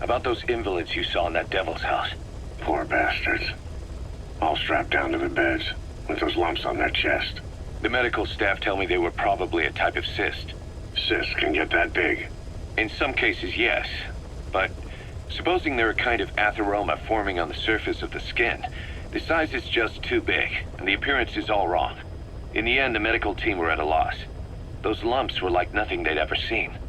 About those invalids you saw in that devil's house. Poor bastards. All strapped down to the beds, with those lumps on their chest. The medical staff tell me they were probably a type of cyst. Cysts can get that big. In some cases, yes. But supposing they're a kind of atheroma forming on the surface of the skin, the size is just too big, and the appearance is all wrong. In the end, the medical team were at a loss. Those lumps were like nothing they'd ever seen.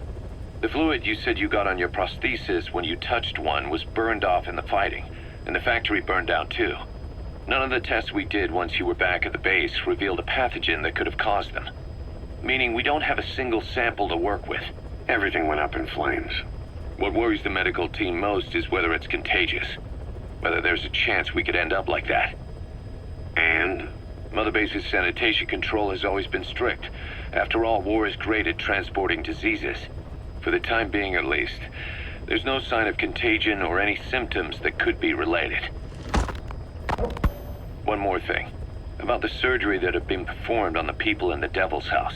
The fluid you said you got on your prosthesis when you touched one was burned off in the fighting, and the factory burned down too. None of the tests we did once you were back at the base revealed a pathogen that could have caused them. Meaning we don't have a single sample to work with. Everything went up in flames. What worries the medical team most is whether it's contagious. Whether there's a chance we could end up like that. And? Mother Base's sanitation control has always been strict. After all, war is great at transporting diseases. For the time being, at least, there's no sign of contagion or any symptoms that could be related. One more thing. About the surgery that had been performed on the people in the Devil's House.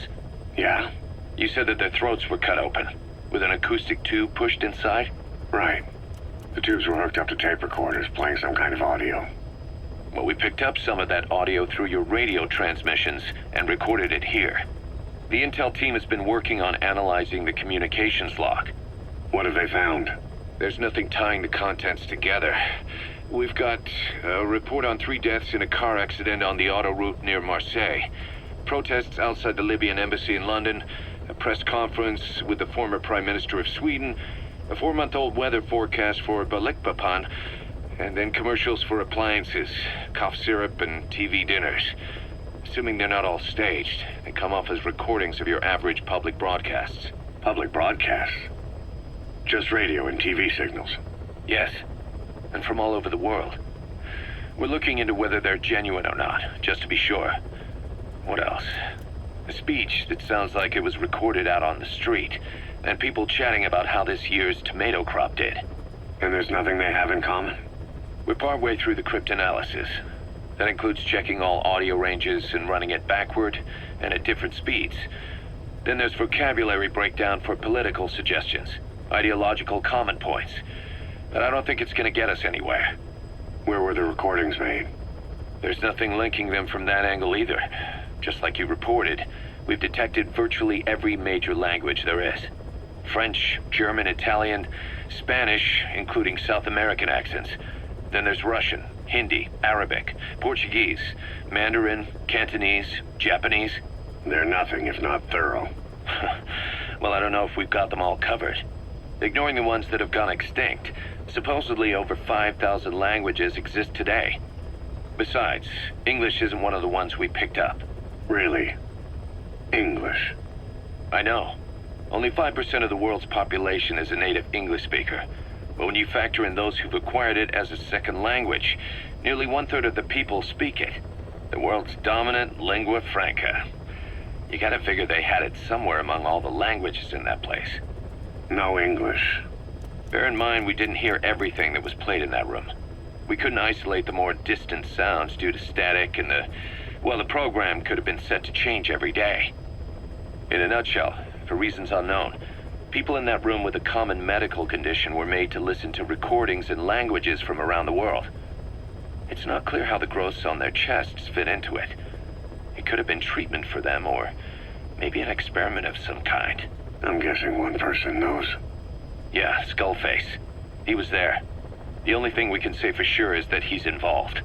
Yeah? You said that their throats were cut open, with an acoustic tube pushed inside? Right. The tubes were hooked up to tape recorders, playing some kind of audio. Well, we picked up some of that audio through your radio transmissions and recorded it here. The intel team has been working on analyzing the communications log. What have they found? There's nothing tying the contents together. We've got a report on 3 deaths in a car accident on the autoroute near Marseille. Protests outside the Libyan embassy in London. A press conference with the former Prime Minister of Sweden. A 4-month-old weather forecast for Balikpapan. And then commercials for appliances, cough syrup, and TV dinners. Assuming they're not all staged, they come off as recordings of your average public broadcasts. Public broadcasts? Just radio and TV signals? Yes, and from all over the world. We're looking into whether they're genuine or not, just to be sure. What else? A speech that sounds like it was recorded out on the street, and people chatting about how this year's tomato crop did. And there's nothing they have in common? We're partway through the cryptanalysis. That includes checking all audio ranges and running it backward and at different speeds. Then there's vocabulary breakdown for political suggestions, ideological common points. But I don't think it's going to get us anywhere. Where were the recordings made? There's nothing linking them from that angle either. Just like you reported, we've detected virtually every major language there is. French, German, Italian, Spanish, including South American accents. Then there's Russian, Hindi, Arabic, Portuguese, Mandarin, Cantonese, Japanese. They're nothing if not thorough. Well, I don't know if we've got them all covered. Ignoring the ones that have gone extinct, supposedly over 5,000 languages exist today. Besides, English isn't one of the ones we picked up. Really? English? I know. Only 5% of the world's population is a native English speaker. But when you factor in those who've acquired it as a second language, nearly 1/3 of the people speak it. The world's dominant lingua franca. You gotta figure they had it somewhere among all the languages in that place. No English. Bear in mind, we didn't hear everything that was played in that room. We couldn't isolate the more distant sounds due to static and the program could have been set to change every day. In a nutshell, for reasons unknown, people in that room with a common medical condition were made to listen to recordings in languages from around the world. It's not clear how the growths on their chests fit into it. It could have been treatment for them, or maybe an experiment of some kind. I'm guessing one person knows. Yeah, Skullface. He was there. The only thing we can say for sure is that he's involved.